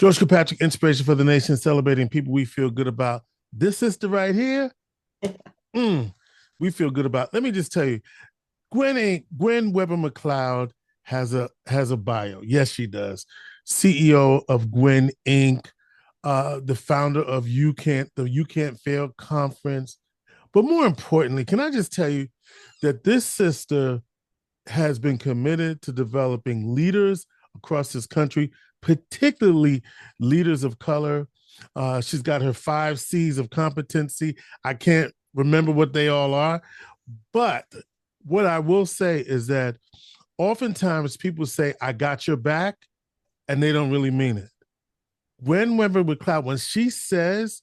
George Kilpatrick, inspiration for the nation, celebrating people we feel good about. This sister right here, mm, we feel good about. Let me just tell you, Gwen Webber-McLeod has a bio. Yes, she does. CEO of Gwen Inc., the founder of You Can't Fail conference. But more importantly, can I just tell you that this sister has been committed to developing leaders across this country, particularly leaders of color. She's got her 5 C's of competency. I can't remember what they all are, but what I will say is that oftentimes people say, I got your back, and they don't really mean it. Gwen Webber-McLeod, when she says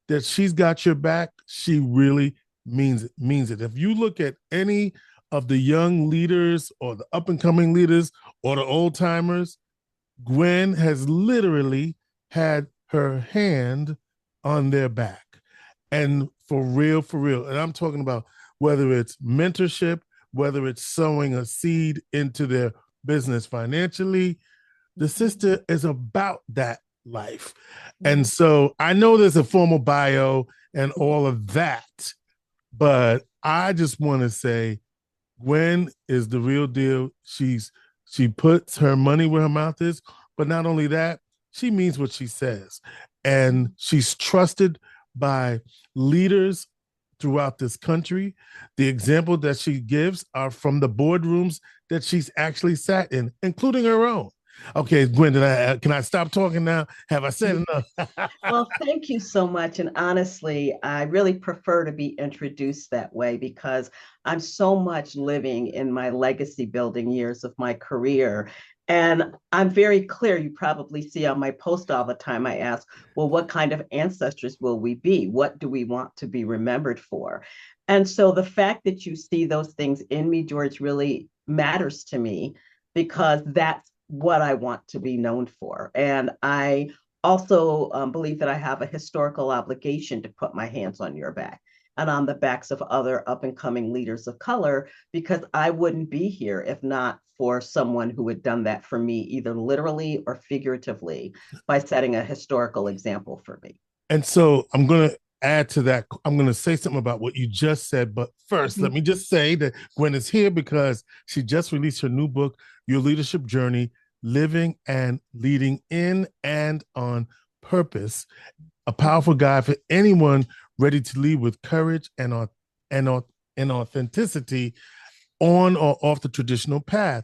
that she's got your back, she really means it. If you look at any of the young leaders or the up and coming leaders or the old timers, Gwen has literally had her hand on their back. And for real, for real. And I'm talking about whether it's mentorship, whether it's sowing a seed into their business financially, the sister is about that life. And so I know there's a formal bio and all of that, but I just want to say Gwen is the real deal. She puts her money where her mouth is, but not only that, she means what she says. And she's trusted by leaders throughout this country. The example that she gives are from the boardrooms that she's actually sat in, including her own. Okay, Gwen, can I stop talking now? Have I said enough? Well, thank you so much. And honestly, I really prefer to be introduced that way because I'm so much living in my legacy building years of my career. And I'm very clear. You probably see on my post all the time, I ask, well, what kind of ancestors will we be? What do we want to be remembered for? And so the fact that you see those things in me, George, really matters to me because that's what I want to be known for. And I also believe that I have a historical obligation to put my hands on your back and on the backs of other up and coming leaders of color, because I wouldn't be here if not for someone who had done that for me, either literally or figuratively, by setting a historical example for me. And so I'm going to add to that. I'm going to say something about what you just said. But first, let me just say that Gwen is here because she just released her new book, Your Leadership Journey, Living and Leading in and on Purpose, a powerful guide for anyone ready to lead with courage and authenticity on or off the traditional path.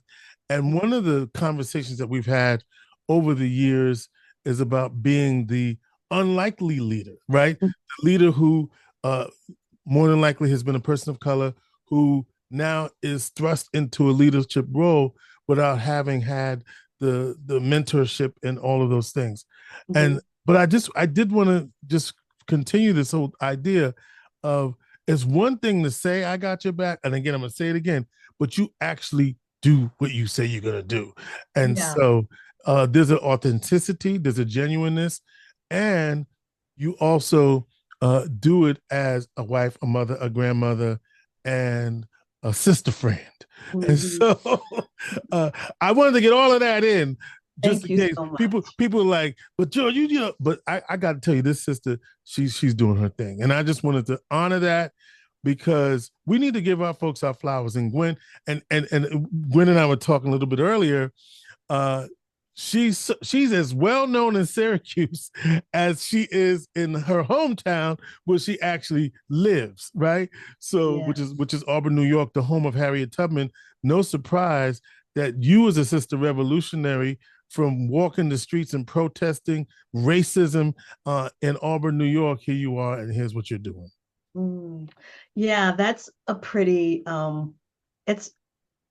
And one of the conversations that we've had over the years is about being the unlikely leader, right? The leader who more than likely has been a person of color who now is thrust into a leadership role without having had the mentorship and all of those things. And but I did want to just continue this whole idea of it's one thing to say I got your back, and again I'm gonna say it again, but you actually do what you say you're gonna do. And so there's an authenticity, there's a genuineness, and you also do it as a wife, a mother, a grandmother, and a sister friend. And so I wanted to get all of that in just in case people are like, but George, you know, but I got to tell you, this sister, she's doing her thing. And I just wanted to honor that because we need to give our folks our flowers. And Gwen and Gwen and I were talking a little bit earlier. She's as well known in Syracuse as she is in her hometown where she actually lives, right? So which is Auburn, New York, the home of Harriet Tubman. No surprise that you as a sister revolutionary from walking the streets and protesting racism in Auburn, New York, here you are, and here's what you're doing. Yeah, that's a pretty it's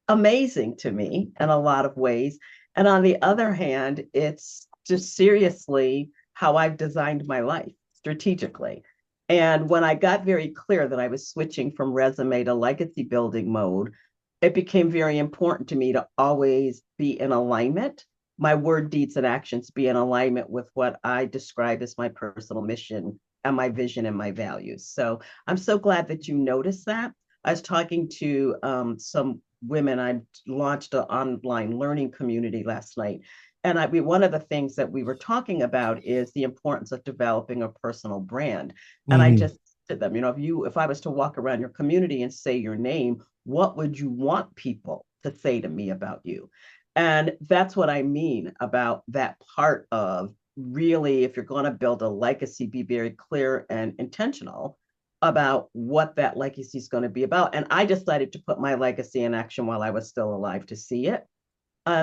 amazing to me in a lot of ways. And on the other hand, it's just seriously how I've designed my life strategically. And when I got very clear that I was switching from resume to legacy building mode, it became very important to me to always be in alignment. My word, deeds, and actions be in alignment with what I describe as my personal mission and my vision and my values. So I'm so glad that you noticed that. I was talking to some women. I launched an online learning community last night. And one of the things that we were talking about is the importance of developing a personal brand. And I Mm-hmm. just said to them, if I was to walk around your community and say your name, what would you want people to say to me about you? And that's what I mean about that part of really, if you're going to build a legacy, be very clear and intentional about what that legacy is going to be about. And I decided to put my legacy in action while I was still alive to see it.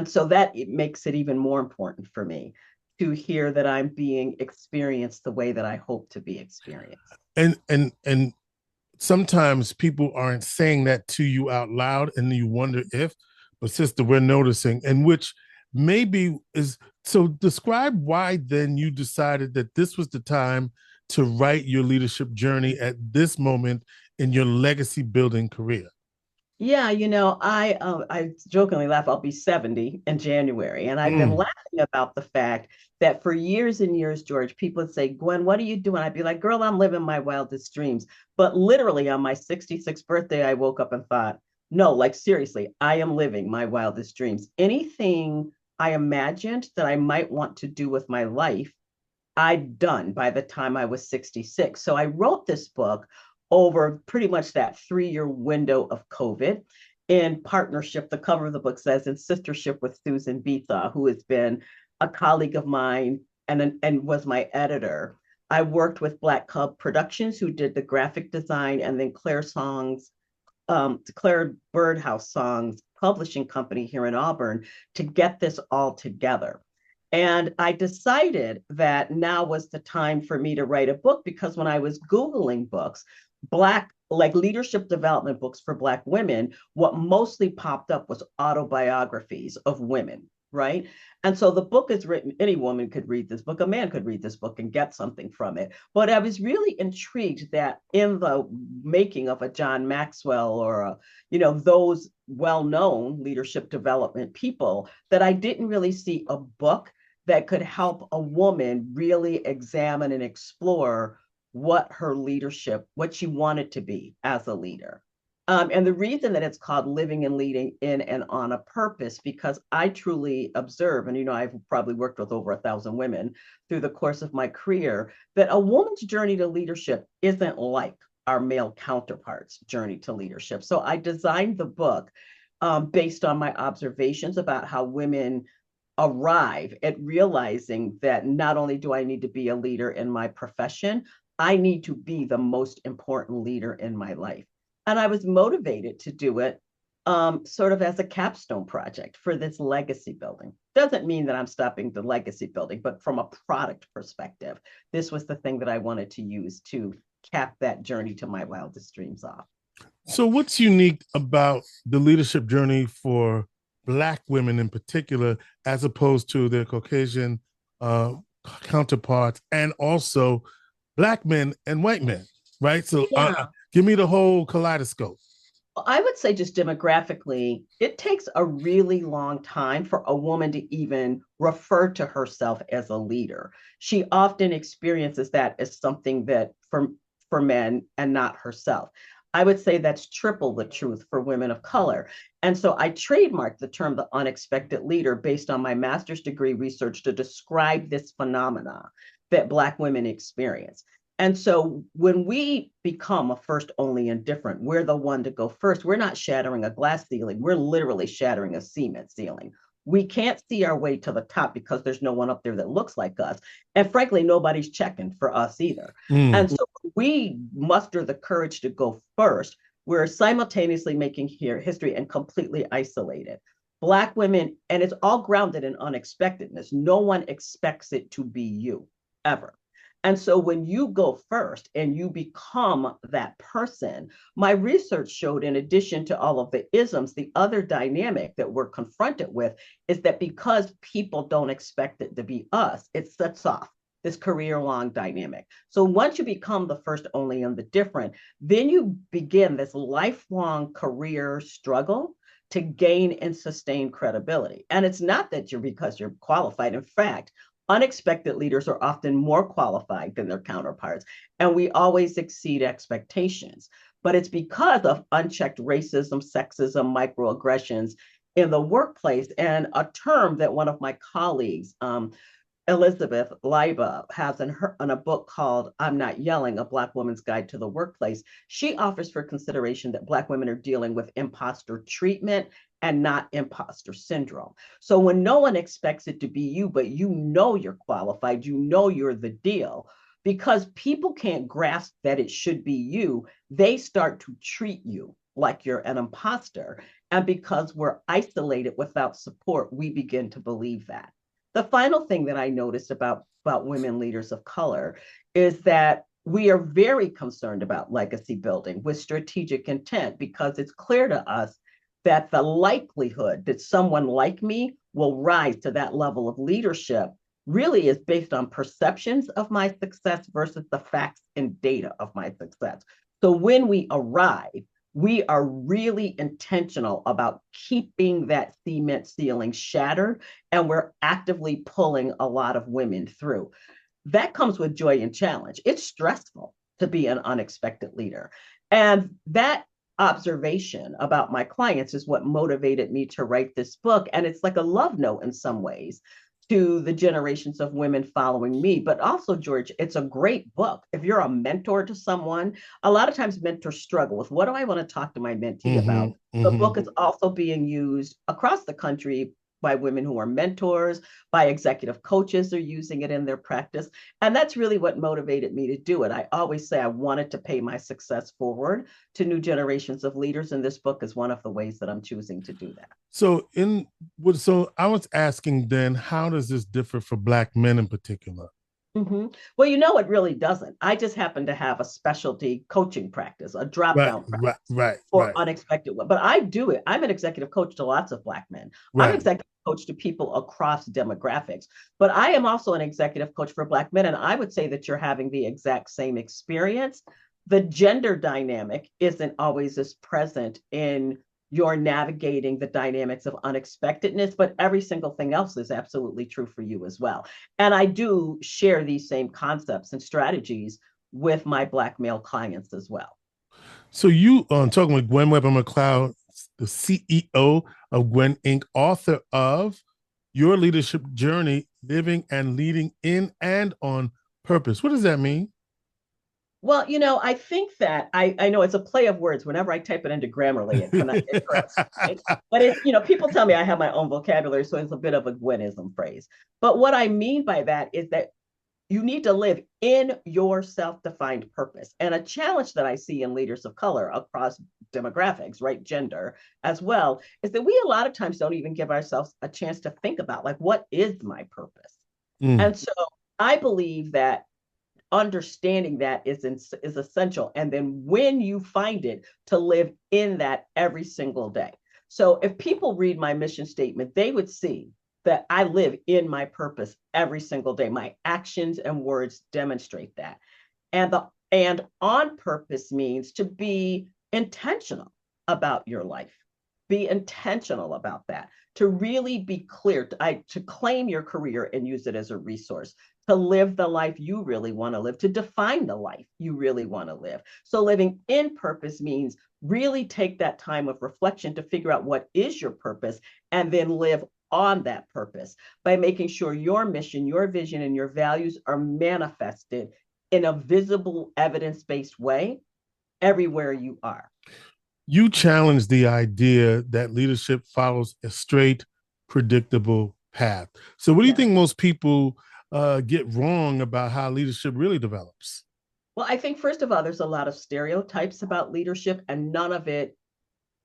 So that it makes it even more important for me to hear that I'm being experienced the way that I hope to be experienced. And sometimes people aren't saying that to you out loud, and you wonder if, but sister, we're noticing, and which maybe is so. Describe why then you decided that this was the time to write your leadership journey at this moment in your legacy building career. Yeah, I jokingly laugh. I'll be 70 in January, and I've been Mm. laughing about the fact that for years and years, George, people would say, "Gwen, what are you doing?" I'd be like, "Girl, I'm living my wildest dreams." But literally on my 66th birthday, I woke up and thought, "No, like seriously, I am living my wildest dreams. Anything I imagined that I might want to do with my life, I'd done by the time I was 66." So I wrote this book over pretty much that 3-year window of COVID in partnership. The cover of the book says, in sistership with Susan Betha, who has been a colleague of mine and was my editor. I worked with Black Cub Productions, who did the graphic design, and then Claire Birdhouse Songs publishing company here in Auburn, to get this all together. And I decided that now was the time for me to write a book, because when I was Googling books, like leadership development books for Black women, what mostly popped up was autobiographies of women, right? And so the book is written, any woman could read this book, a man could read this book and get something from it. But I was really intrigued that in the making of a John Maxwell or those well-known leadership development people, that I didn't really see a book that could help a woman really examine and explore what she wanted to be as a leader. And the reason that it's called Living and Leading in and on a Purpose, because I truly observe, and I've probably worked with over 1,000 women through the course of my career, that a woman's journey to leadership isn't like our male counterparts' journey to leadership. So I designed the book based on my observations about how women arrive at realizing that not only do I need to be a leader in my profession, I need to be the most important leader in my life. And I was motivated to do it sort of as a capstone project for this legacy building. Doesn't mean that I'm stopping the legacy building, but from a product perspective, this was the thing that I wanted to use to cap that journey to my wildest dreams off. So, what's unique about the leadership journey for Black women in particular, as opposed to their Caucasian uh, counterparts, and also Black men and white men, right? So, Yeah. give me the whole kaleidoscope. I would say just demographically, it takes a really long time for a woman to even refer to herself as a leader. She often experiences that as something that for men and not herself. I would say that's triple the truth for women of color. And so I trademarked the term the unexpected leader based on my master's degree research to describe this phenomena that Black women experience. And so when we become a first, only, indifferent, we're the one to go first. We're not shattering a glass ceiling. We're literally shattering a cement ceiling. We can't see our way to the top because there's no one up there that looks like us. And frankly, nobody's checking for us either. Mm. And so we muster the courage to go first. We're simultaneously making history and completely isolated. Black women, and it's all grounded in unexpectedness. No one expects it to be you, ever. And so when you go first and you become that person, my research showed, in addition to all of the isms, the other dynamic that we're confronted with is that because people don't expect it to be us, it sets off this career-long dynamic. So once you become the first, only, and the different, then you begin this lifelong career struggle to gain and sustain credibility. And it's not that because you're qualified. In fact, unexpected leaders are often more qualified than their counterparts, and we always exceed expectations. But it's because of unchecked racism, sexism, microaggressions, in the workplace. And a term that one of my colleagues, Elizabeth Leiba, has in a book called I'm Not Yelling, A Black Woman's Guide to the Workplace. She offers for consideration that Black women are dealing with imposter treatment and not imposter syndrome. So when no one expects it to be you, but you know you're qualified, you know you're the deal, because people can't grasp that it should be you, they start to treat you like you're an imposter. And because we're isolated without support, we begin to believe that. The final thing that I noticed about women leaders of color is that we are very concerned about legacy building with strategic intent, because it's clear to us that the likelihood that someone like me will rise to that level of leadership really is based on perceptions of my success versus the facts and data of my success. So when we arrive, we are really intentional about keeping that cement ceiling shattered, and we're actively pulling a lot of women through. That comes with joy and challenge. It's stressful to be an unexpected leader. And that observation about my clients is what motivated me to write this book. And it's like a love note in some ways to the generations of women following me. But also, George, it's a great book. If you're a mentor to someone, a lot of times mentors struggle with, what do I want to talk to my mentee about? The book is also being used across the country by women who are mentors, by executive coaches are using it in their practice. And that's really what motivated me to do it. I always say I wanted to pay my success forward to new generations of leaders, and this book is one of the ways that I'm choosing to do that. So I was asking then, how does this differ for Black men in particular? Mm-hmm. Well, it really doesn't. I just happen to have a specialty coaching practice, a drop down practice for unexpected. But I do it. I'm an executive coach to lots of Black men. I'm executive coach to people across demographics, but I am also an executive coach for Black men. And I would say that you're having the exact same experience. The gender dynamic isn't always as present in you're navigating the dynamics of unexpectedness, but every single thing else is absolutely true for you as well. And I do share these same concepts and strategies with my Black male clients as well. So you talking with Gwen Webber-McLeod, the CEO of Gwen Inc., author of Your Leadership Journey, Living and Leading in and on Purpose. What does that mean? Well, I think that I know it's a play of words. Whenever I type it into Grammarly, it corrects. Right? But people tell me I have my own vocabulary, so it's a bit of a Gwenism phrase. But what I mean by that is that you need to live in your self-defined purpose. And a challenge that I see in leaders of color across demographics, right, gender as well, is that we a lot of times don't even give ourselves a chance to think about, like, what is my purpose? And so I believe that understanding that is essential. And then when you find it, to live in that every single day. So if people read my mission statement, they would see that I live in my purpose every single day. My actions and words demonstrate that. And on purpose means to be intentional about your life. Be intentional about that. To really be clear, to claim your career and use it as a resource, to live the life you really want to live, to define the life you really want to live. So living in purpose means really take that time of reflection to figure out what is your purpose, and then live on that purpose by making sure your mission, your vision, and your values are manifested in a visible, evidence-based way everywhere you are. You challenge the idea that leadership follows a straight, predictable path. So what do you think most people get wrong about how leadership really develops? Well, I think, first of all, there's a lot of stereotypes about leadership, and none of it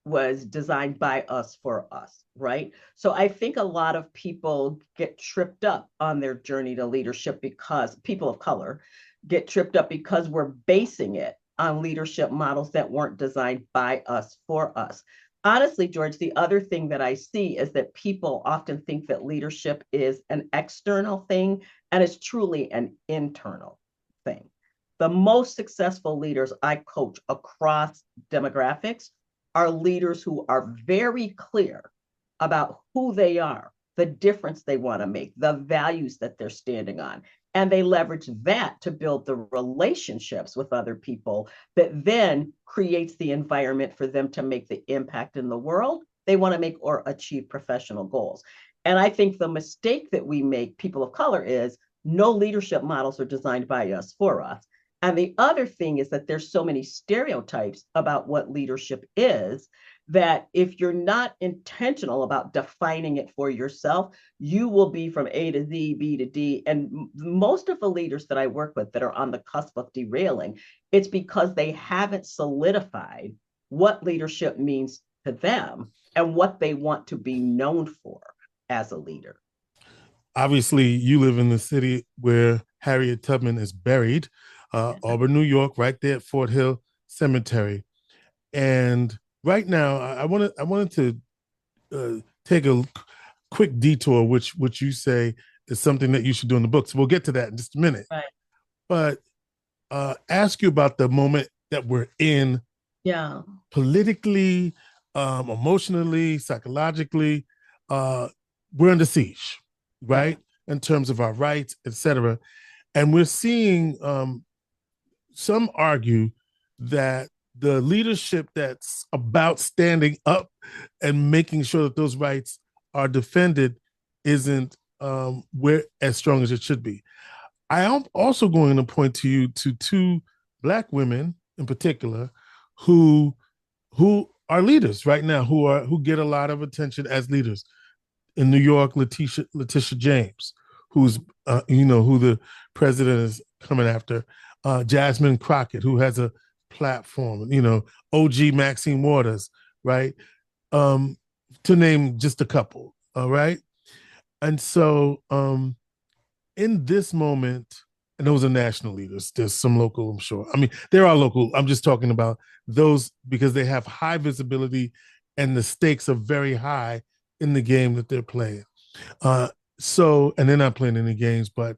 was designed by us for us, right? So I think a lot of people get tripped up on their journey to leadership, because people of color get tripped up because we're basing it on leadership models that weren't designed by us for us. Honestly, George, the other thing that I see is that people often think that leadership is an external thing, and it's truly an internal thing. The most successful leaders I coach across demographics are leaders who are very clear about who they are, the difference they want to make, the values that they're standing on. And they leverage that to build the relationships with other people that then creates the environment for them to make the impact in the world they want to make or achieve professional goals. And I think the mistake that we make, people of color, is no leadership models are designed by us for us. And the other thing is that there's so many stereotypes about what leadership is that if you're not intentional about defining it for yourself, you will be from A to Z, B to D. And most of the leaders that I work with that are on the cusp of derailing, it's because they haven't solidified what leadership means to them and what they want to be known for as a leader. Obviously, you live in the city where Harriet Tubman is buried, Auburn, New York, right there at Fort Hill Cemetery. And right now, I wanted to take a quick detour, which you say is something that you should do in the book. So we'll get to that in just a minute. Right. But ask you about the moment that we're in, politically, emotionally, psychologically. We're under siege, right? In terms of our rights, etc. And we're seeing some argue that the leadership that's about standing up and making sure that those rights are defended isn't where as strong as it should be. I am also going to point to you to two Black women in particular who are leaders right now, who get a lot of attention as leaders. In New York, Letitia James, who's who the president is coming after. Jasmine Crockett, who has a platform. OG Maxine Waters, right? To name just a couple. All right, and so in this moment, and those are national leaders. There's some local, I'm sure. I mean, there are local. I'm just talking about those because they have high visibility, and the stakes are very high in the game that they're playing. And they're not playing any games, but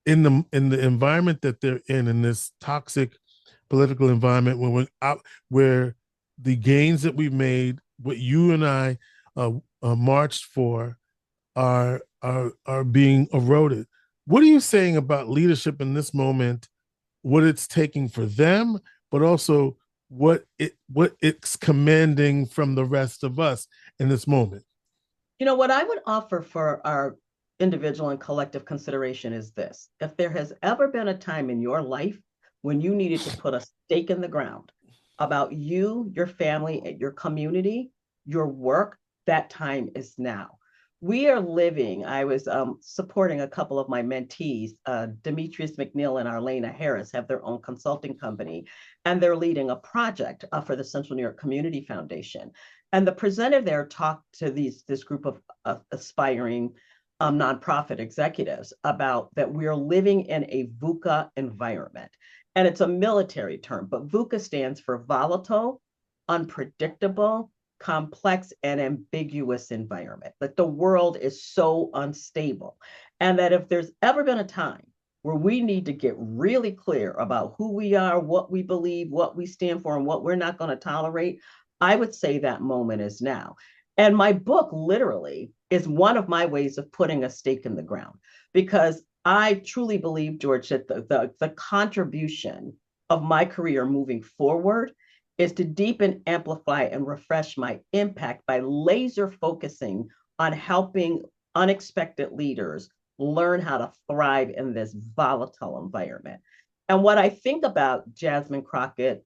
in the environment that they're in this toxic political environment, where the gains that we've made, what you and I marched for, are being eroded. What are you saying about leadership in this moment? What it's taking for them, but also what it's commanding from the rest of us in this moment? What I would offer for our individual and collective consideration is this. If there has ever been a time in your life when you needed to put a stake in the ground about you, your family, your community, your work, that time is now. We are living, I was supporting a couple of my mentees, Demetrius McNeil and Arlena Harris have their own consulting company, and they're leading a project for the Central New York Community Foundation. And the presenter there talked to this group of aspiring nonprofit executives about that we're living in a VUCA environment. And it's a military term, but VUCA stands for volatile, unpredictable, complex, and ambiguous environment. That the world is so unstable. And that if there's ever been a time where we need to get really clear about who we are, what we believe, what we stand for, and what we're not going to tolerate, I would say that moment is now. And my book literally is one of my ways of putting a stake in the ground, because I truly believe, George, that the contribution of my career moving forward is to deepen, amplify, and refresh my impact by laser focusing on helping unexpected leaders learn how to thrive in this volatile environment. And what I think about Jasmine Crockett,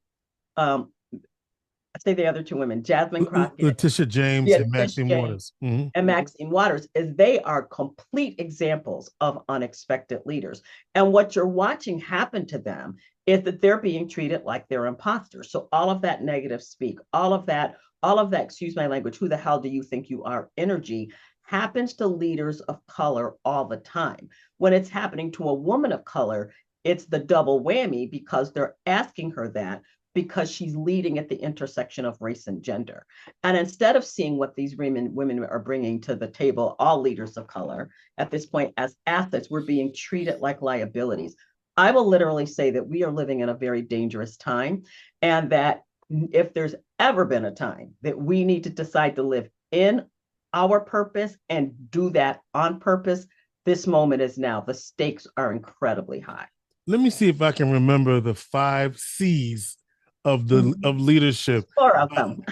I say the other two women, Jasmine Crockett, Letitia James, and Maxine Waters. Mm-hmm. And Maxine Waters, is they are complete examples of unexpected leaders. And what you're watching happen to them is that they're being treated like they're imposters. So all of that negative speak, all of that, excuse my language, who the hell do you think you are energy happens to leaders of color all the time. When it's happening to a woman of color, it's the double whammy because they're asking her that because she's leading at the intersection of race and gender. And instead of seeing what these women are bringing to the table, all leaders of color at this point as assets, we're being treated like liabilities. I will literally say that we are living in a very dangerous time, and that if there's ever been a time that we need to decide to live in our purpose and do that on purpose, this moment is now. The stakes are incredibly high. Let me see if I can remember the 5 C's of leadership. Four of them.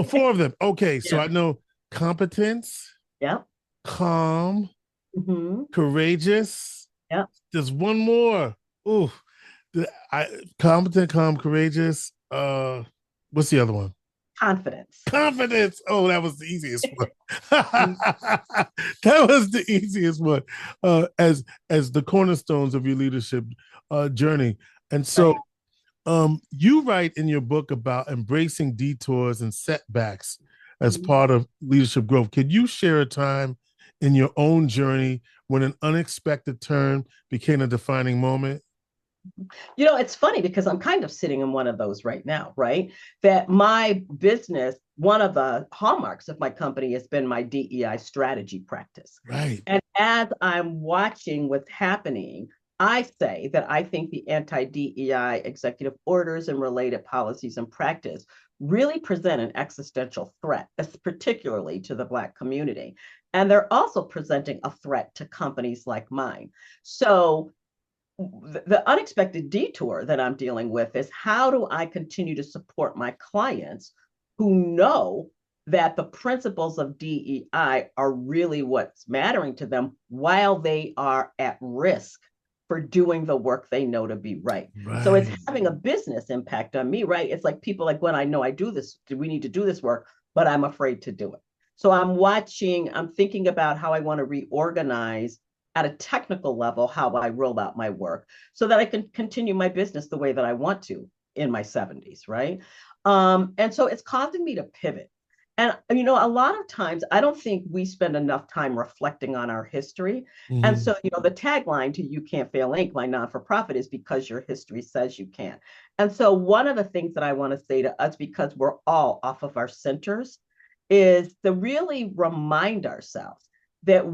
Four of them. Okay, so Yeah. I know competence, Yep. calm, Mm-hmm. courageous. Yep. There's one more. Ooh, competent, calm, courageous. What's the other one? Confidence. Confidence. Oh, that was the easiest one. Mhm. That was the easiest one. As the cornerstones of your leadership journey. And so Right. you write in your book about embracing detours and setbacks as Mhm. part of leadership growth. Could you share a time in your own journey when an unexpected turn became a defining moment? It's funny because I'm kind of sitting in one of those right now, right? That my business, one of the hallmarks of my company has been my DEI strategy practice. Right. And as I'm watching what's happening, I say that I think the anti-DEI executive orders and related policies and practice really present an existential threat, particularly to the Black community. And they're also presenting a threat to companies like mine. So the unexpected detour that I'm dealing with is how do I continue to support my clients who know that the principles of DEI are really what's mattering to them while they are at risk for doing the work they know to be right. So it's Right. having a business impact on me, right? It's like people like when I know I do this, we need to do this work, but I'm afraid to do it. So I'm thinking about how I want to reorganize at a technical level how I roll out my work so that I can continue my business the way that I want to in my 70s, right? And so it's causing me to pivot. And a lot of times I don't think we spend enough time reflecting on our history. And Mhm. so, the tagline to You Can't Fail Inc., my non-for-profit, is because your history says you can. And so one of the things that I want to say to us, because we're all off of our centers, is to really remind ourselves that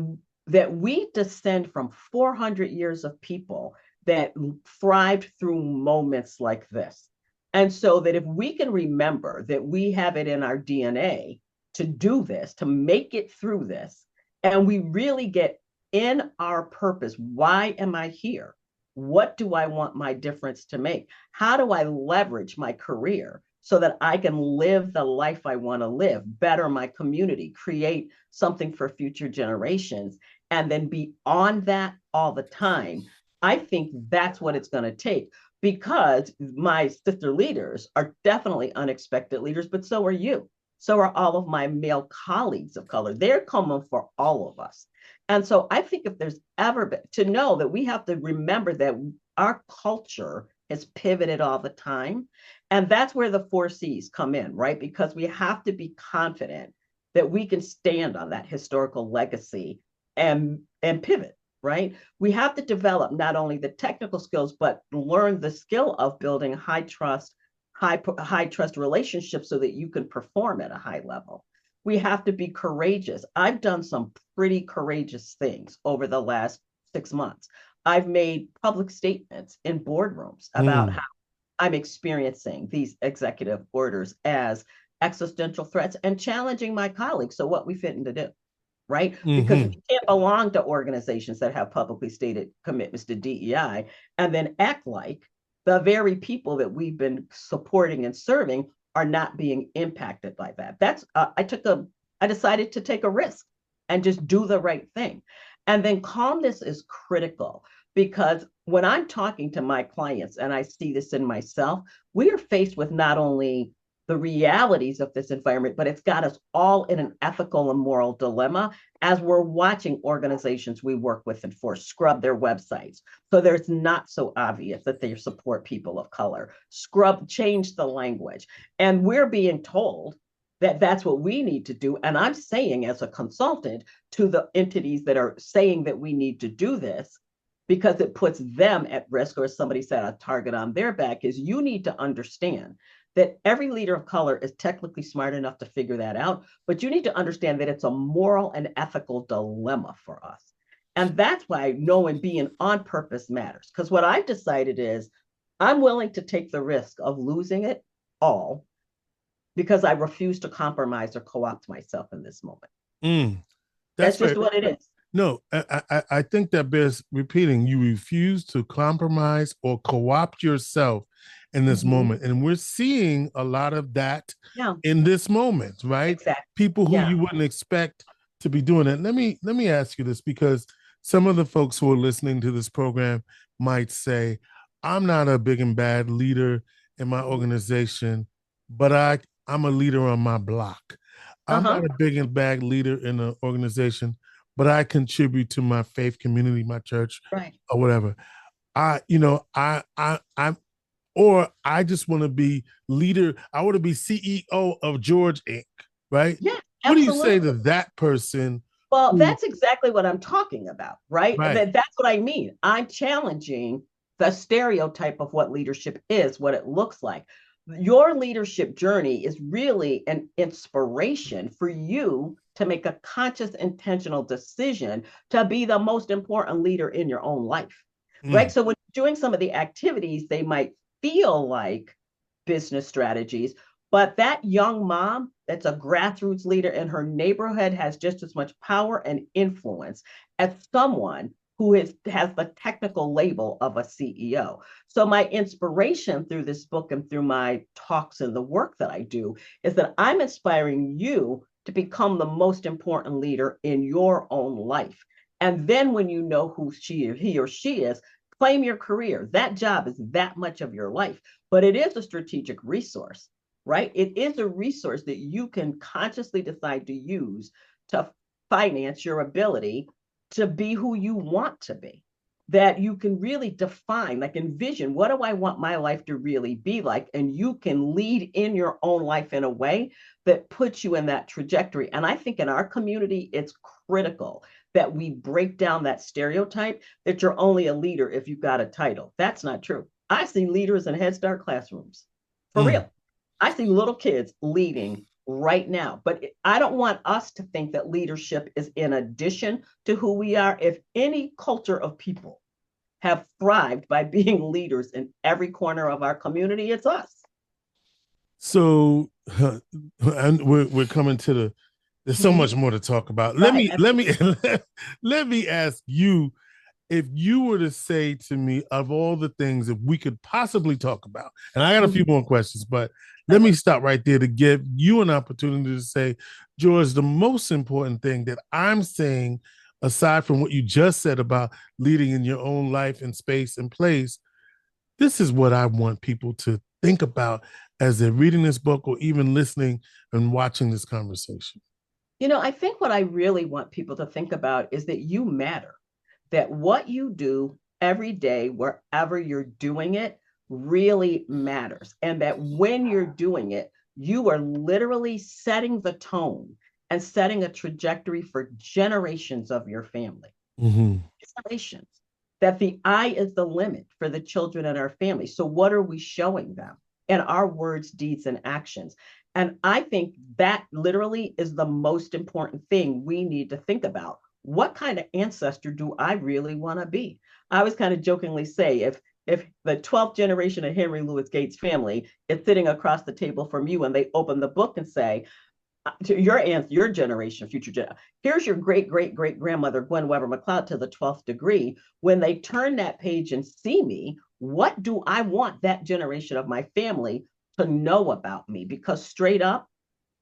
we descend from 400 years of people that thrived through moments like this. And so that if we can remember that we have it in our DNA to do this, to make it through this, and we really get in our purpose, why am I here? What do I want my difference to make? How do I leverage my career so that I can live the life I want to live, better my community, create something for future generations, and then be on that all the time? I think that's what it's going to take, because my sister leaders are definitely unexpected leaders, but so are you. So are all of my male colleagues of color. They're coming for all of us. And so I think if there's ever been to know that we have to remember that our culture has pivoted all the time. And that's where the 4 C's come in, right? Because we have to be confident that we can stand on that historical legacy and pivot, right? We have to develop not only the technical skills, but learn the skill of building high trust relationships so that you can perform at a high level. We have to be courageous. I've done some pretty courageous things over the last 6 months. I've made public statements in boardrooms about Mm. how I'm experiencing these executive orders as existential threats and challenging my colleagues. So what we fit to do, right? Because we Hmm. can't belong to organizations that have publicly stated commitments to DEI and then act like the very people that we've been supporting and serving are not being impacted by that. I decided to take a risk and just do the right thing. And then calmness is critical, because when I'm talking to my clients and I see this in myself, we are faced with not only the realities of this environment, but it's got us all in an ethical and moral dilemma as we're watching organizations we work with and for scrub their websites. So there's not so obvious that they support people of color. Change the language. And we're being told that that's what we need to do. And I'm saying, as a consultant to the entities that are saying that we need to do this, because it puts them at risk, or as somebody said, a target on their back, is you need to understand that every leader of color is technically smart enough to figure that out, but you need to understand that it's a moral and ethical dilemma for us. And that's why knowing being on purpose matters. Because what I've decided is I'm willing to take the risk of losing it all because I refuse to compromise or co opt myself in this moment. Mm. That's That's very just what it is. No, I think that bears repeating. You refuse to compromise or co-opt yourself in this Mhm. moment. And we're seeing a lot of that Yeah, in this moment, right? exactly. People who Yeah. you wouldn't expect to be doing it. Let me ask you this, because some of the folks who are listening to this program might say, I'm not a big and bad leader in my Mhm. organization, but I'm a leader on my block. I'm Uh-huh. not a big and bad leader in an organization, but I contribute to my faith community, my church, Right. or whatever. I'm, or I just want to be leader. I want to be CEO of George Inc. Right? Yeah, What do you say absolutely. to that person? Well, Who, that's exactly what I'm talking about, right? right? That's what I mean. I'm challenging the stereotype of what leadership is, what it looks like. Your leadership journey is really an inspiration for you to make a conscious, intentional decision to be the most important leader in your own life, right? Mm. So when you're doing some of the activities, they might feel like business strategies, but that young mom that's a grassroots leader in her neighborhood has just as much power and influence as someone who has the technical label of a CEO. So my inspiration through this book and through my talks and the work that I do is that I'm inspiring you to become the most important leader in your own life. And then when you know who he or she is, claim your career. That job is that much of your life, but it is a strategic resource, right? It is a resource that you can consciously decide to use to finance your ability to be who you want to be. That you can really define, like envision, what do I want my life to really be like? And you can lead in your own life in a way that puts you in that trajectory. And I think in our community, it's critical that we break down that stereotype that you're only a leader if you've got a title. That's not true. I see leaders in Head Start classrooms, for Mm. real. I see little kids leading right now, but I don't want us to think that leadership is in addition to who we are. If any culture of people have thrived by being leaders in every corner of our community, it's us. So, and we're coming to the. There's so Mhm. much more to talk about. Let Right. me let me let me ask you, if you were to say to me, of all the things that we could possibly talk about, and I got a few Mhm. more questions, but let me stop right there to give you an opportunity to say, George, the most important thing that I'm saying, aside from what you just said about leading in your own life and space and place, this is what I want people to think about as they're reading this book or even listening and watching this conversation. I think what I really want people to think about is that you matter, that what you do every day, wherever you're doing it, really matters. And that when you're doing it, you are literally setting the tone and setting a trajectory for generations of your family. Mm-hmm. Generations. That the I is the limit for the children in our family. So, what are we showing them in our words, deeds, and actions? And I think that literally is the most important thing we need to think about. What kind of ancestor do I really want to be? I always kind of jokingly say, if the 12th generation of Henry Louis Gates family is sitting across the table from you and they open the book and say, to your generation, future gen. Here's your great great great grandmother Gwen Webber-McLeod to the 12th degree. When they turn that page and see me, what do I want that generation of my family to know about me? Because straight up,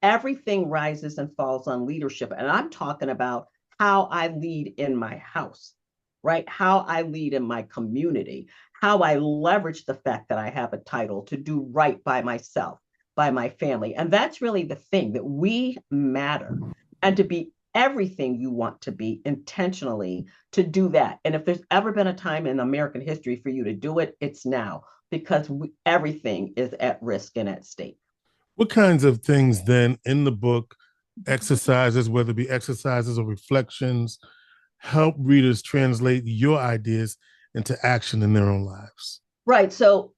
everything rises and falls on leadership, and I'm talking about how I lead in my house, right? How I lead in my community, how I leverage the fact that I have a title to do right by myself, by my family. And that's really the thing, that we matter, and to be everything you want to be intentionally, to do that. And if there's ever been a time in American history for you to do it, it's now, because everything is at risk and at stake. What kinds of things then in the book, exercises, whether it be exercises or reflections, help readers translate your ideas into action in their own lives? Right. So,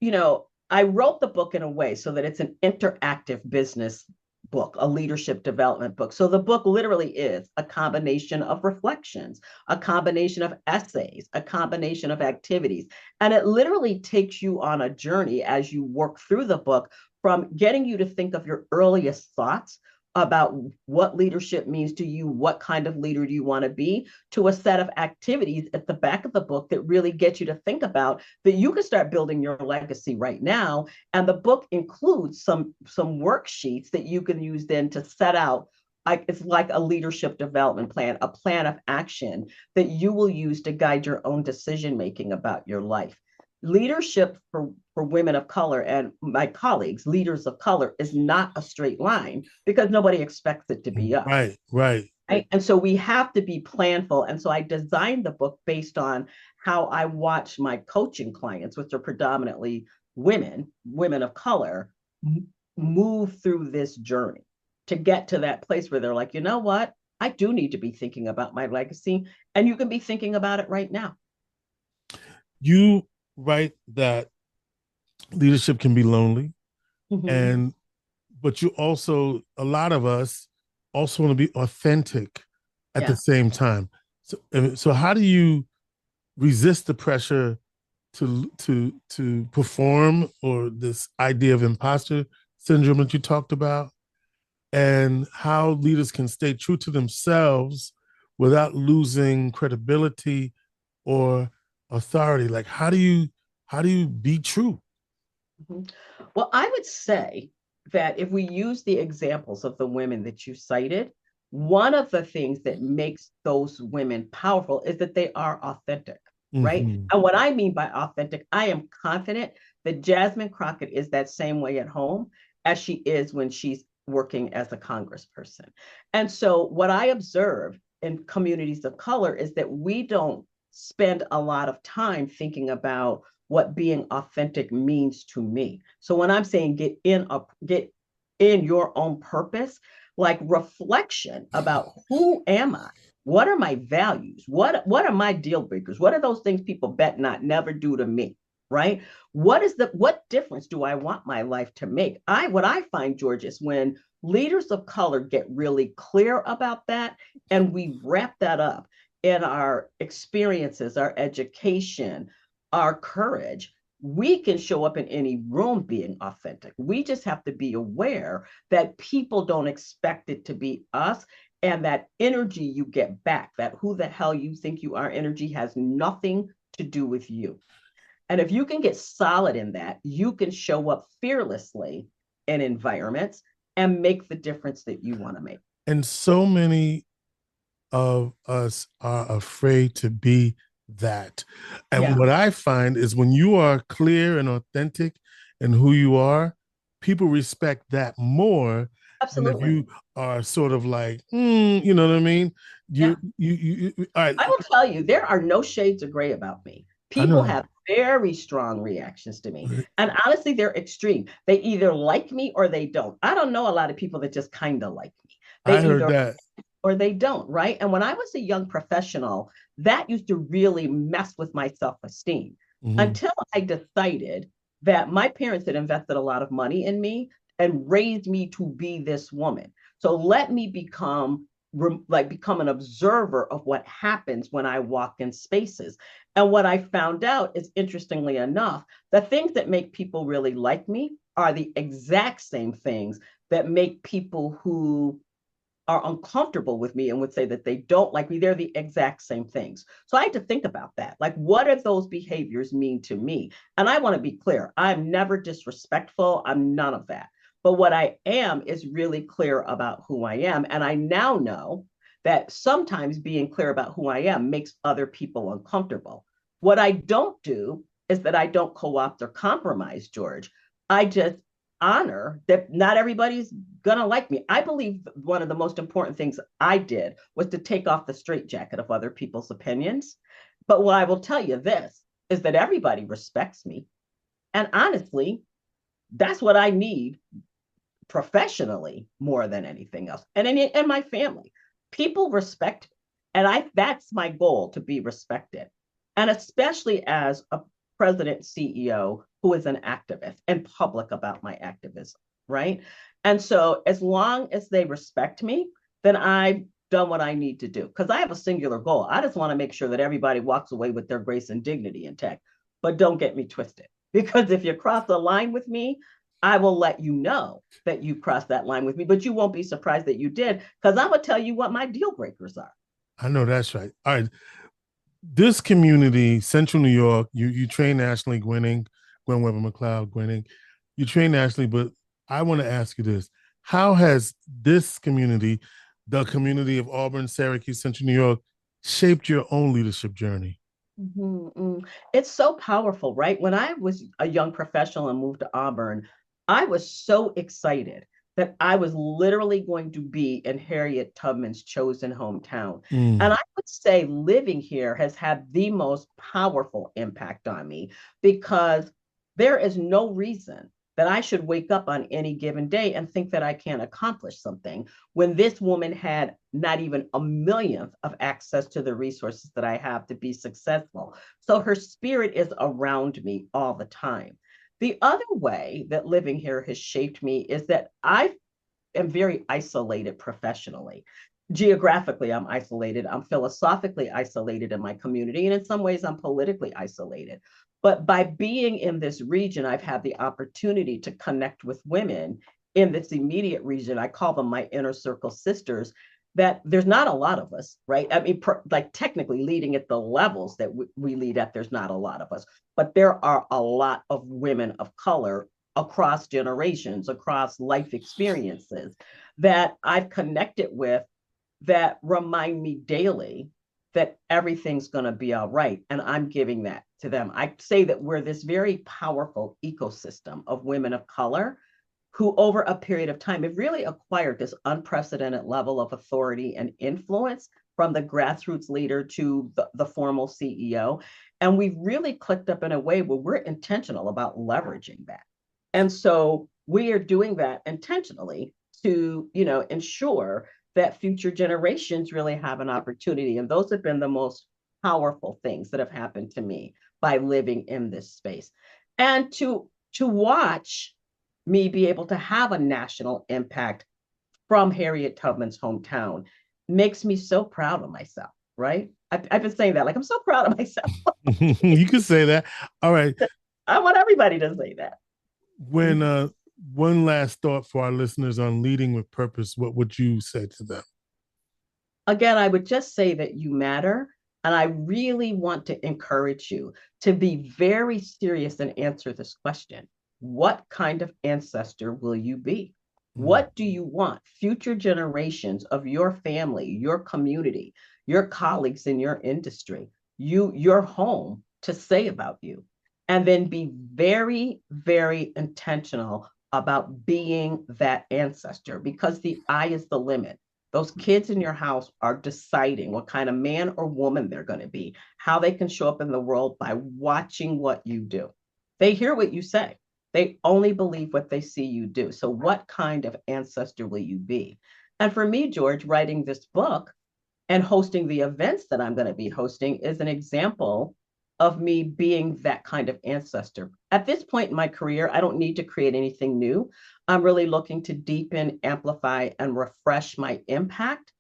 I wrote the book in a way so that it's an interactive business book, a leadership development book. So the book literally is a combination of reflections, a combination of essays, a combination of activities. And it literally takes you on a journey as you work through the book, from getting you to think of your earliest thoughts about what leadership means to you, what kind of leader do you want to be, to a set of activities at the back of the book that really get you to think about that you can start building your legacy right now. And the book includes some worksheets that you can use then to set out, like it's like a leadership development plan, a plan of action that you will use to guide your own decision making about your life. Leadership for women of color and my colleagues, leaders of color, is not a straight line because nobody expects it to be us. Right, right. Right? And so we have to be planful. And so I designed the book based on how I watch my coaching clients, which are predominantly women of color, move through this journey to get to that place where they're like, you know what? I do need to be thinking about my legacy. And you can be thinking about it right now. You write that leadership can be lonely, and but you also, a lot of us also want to be authentic at the same time. So how do you resist the pressure to perform, or this idea of imposter syndrome that you talked about, and how leaders can stay true to themselves without losing credibility or authority? Like, how do you be true? Well, I would say that if we use the examples of the women that you cited, one of the things that makes those women powerful is that they are authentic, right? And what I mean by authentic, I am confident that Jasmine Crockett is that same way at home as she is when she's working as a congressperson. And so what I observe in communities of color is that we don't spend a lot of time thinking about what being authentic means to me. So when I'm saying get in your own purpose, like reflection about who am I? What are my values? What are my deal breakers? What are those things people bet not never do to me? Right? What difference do I want my life to make? What I find, George, is when leaders of color get really clear about that, and we wrap that up in our experiences, our education, our courage, we can show up in any room being authentic. We just have to be aware that people don't expect it to be us. And that energy you get back, that who the hell you think you are energy, has nothing to do with you. And if you can get solid in that, you can show up fearlessly in environments and make the difference that you want to make. And so many of us are afraid to be that. And what I find is when you are clear and authentic in who you are, people respect that more. Absolutely. And if you are sort of like, you know what I mean? You, all right. I will tell you, there are no shades of gray about me. People have very strong reactions to me. And honestly, they're extreme. They either like me or they don't. I don't know a lot of people that just kind of like me. They I heard that. Or they don't, right? And when I was a young professional, that used to really mess with my self-esteem until I decided that my parents had invested a lot of money in me and raised me to be this woman. So let me become an observer of what happens when I walk in spaces. And what I found out is, interestingly enough, the things that make people really like me are the exact same things that make people who are uncomfortable with me and would say that they don't like me. They're the exact same things. So I had to think about that. Like, what do those behaviors mean to me? And I want to be clear. I'm never disrespectful. I'm none of that. But what I am is really clear about who I am. And I now know that sometimes being clear about who I am makes other people uncomfortable. What I don't do is that I don't co-opt or compromise, George. I just honor that not everybody's gonna like me. I believe one of the most important things I did was to take off the straitjacket of other people's opinions. But what I will tell you this is that everybody respects me. And honestly, that's what I need professionally more than anything else. And in my family, people respect me. And that's my goal, to be respected. And especially as a president CEO who is an activist and public about my activism, right? And so as long as they respect me, then I've done what I need to do, because I have a singular goal. I just want to make sure that everybody walks away with their grace and dignity intact. But don't get me twisted, because if you cross the line with me, I will let you know that you crossed that line with me, but you won't be surprised that you did, because I'm gonna tell you what my deal breakers are. I know that's right. All right. This community, Central New York, you train nationally, Gwen Webber-McLeod, Gwenning. You train nationally, but I want to ask you this. How has this community, the community of Auburn, Syracuse, Central New York, shaped your own leadership journey? Mm-hmm. It's so powerful, right? When I was a young professional and moved to Auburn, I was so excited that I was literally going to be in Harriet Tubman's chosen hometown. And Mm. I would say living here has had the most powerful impact on me, because there is no reason that I should wake up on any given day and think that I can't accomplish something when this woman had not even a millionth of access to the resources that I have to be successful. So her spirit is around me all the time. The other way that living here has shaped me is that I am very isolated professionally. Geographically, I'm isolated. I'm philosophically isolated in my community. And in some ways, I'm politically isolated. But by being in this region, I've had the opportunity to connect with women in this immediate region. I call them my inner circle sisters. That there's not a lot of us, right? I mean, like technically leading at the levels that we lead at, there's not a lot of us, but there are a lot of women of color across generations, across life experiences that I've connected with, that remind me daily that everything's going to be all right. And I'm giving that to them. I say that we're this very powerful ecosystem of women of color who, over a period of time, have really acquired this unprecedented level of authority and influence, from the grassroots leader to the formal CEO. And we've really clicked up in a way where we're intentional about leveraging that. And so we are doing that intentionally to, ensure that future generations really have an opportunity. And those have been the most powerful things that have happened to me by living in this space. And to watch me be able to have a national impact from Harriet Tubman's hometown makes me so proud of myself, right? I've been saying that, like, I'm so proud of myself. You can say that. All right. I want everybody to say that. When one last thought for our listeners on leading with purpose, what would you say to them? Again, I would just say that you matter. And I really want to encourage you to be very serious and answer this question. What kind of ancestor will you be? What do you want future generations of your family, your community, your colleagues in your industry, your home to say about you? And then be very, very intentional about being that ancestor, because the eye is the limit. Those kids in your house are deciding what kind of man or woman they're going to be, how they can show up in the world by watching what you do. They hear what you say. They only believe what they see you do. So what kind of ancestor will you be? And for me, George, writing this book and hosting the events that I'm going to be hosting is an example of me being that kind of ancestor. At this point in my career, I don't need to create anything new. I'm really looking to deepen, amplify, and refresh my impact.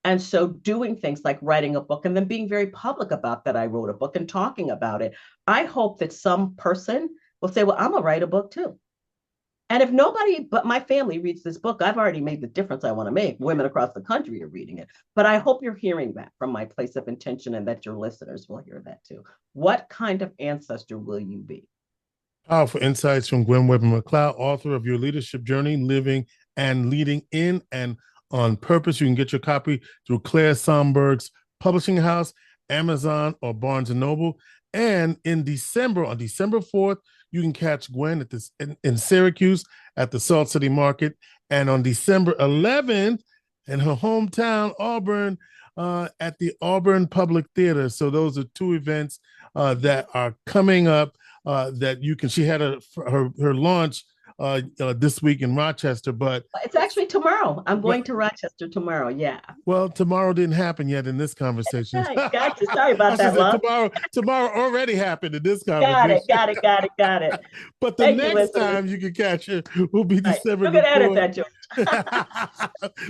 And so doing things like writing a book and then being very public about that I wrote a book and talking about it, I hope that some person will say, well, I'm gonna write a book too. And if nobody but my family reads this book, I've already made the difference I want to make. Women across the country are reading it. But I hope you're hearing that from my place of intention, and that your listeners will hear that too. What kind of ancestor will you be? Powerful insights from Gwen Webber-McLeod, author of Your Leadership Journey, Living and Leading in and on Purpose. You can get your copy through Claire Somberg's publishing house, Amazon, or Barnes & Noble. And in December, on December 4th, you can catch Gwen at in Syracuse at the Salt City Market. And on December 11th, in her hometown, Auburn, at the Auburn Public Theater. So those are two events that are coming up that you can. She had her launch this week in Rochester, but it's actually tomorrow. I'm going to Rochester tomorrow. Yeah. Well, tomorrow didn't happen yet in this conversation. Gotcha. Sorry about that, love. Tomorrow already happened in this conversation. Got it. But the next time you can catch it will be December. You can edit that, George.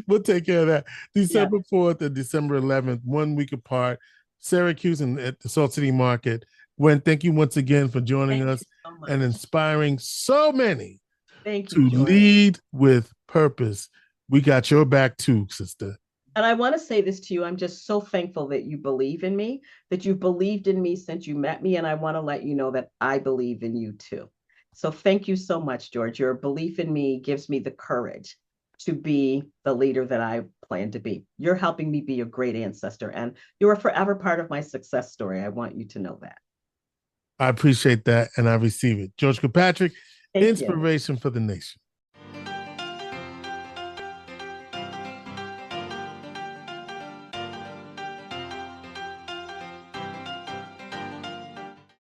We'll take care of that. December 4th and December 11th, 1 week apart, Syracuse and at the Salt City Market. Gwen, thank you once again for joining us and inspiring so many Thank to you, George. lead with purpose. We got your back too, sister. And I want to say this to you. I'm just so thankful that you believe in me, that you believed in me since you met me. And I want to let you know that I believe in you too. So thank you so much, George. Your belief in me gives me the courage to be the leader that I plan to be. You're helping me be a great ancestor, and you are forever part of my success story. I want you to know that. I appreciate that and I receive it. George Kilpatrick, Thank you. inspiration for the nation.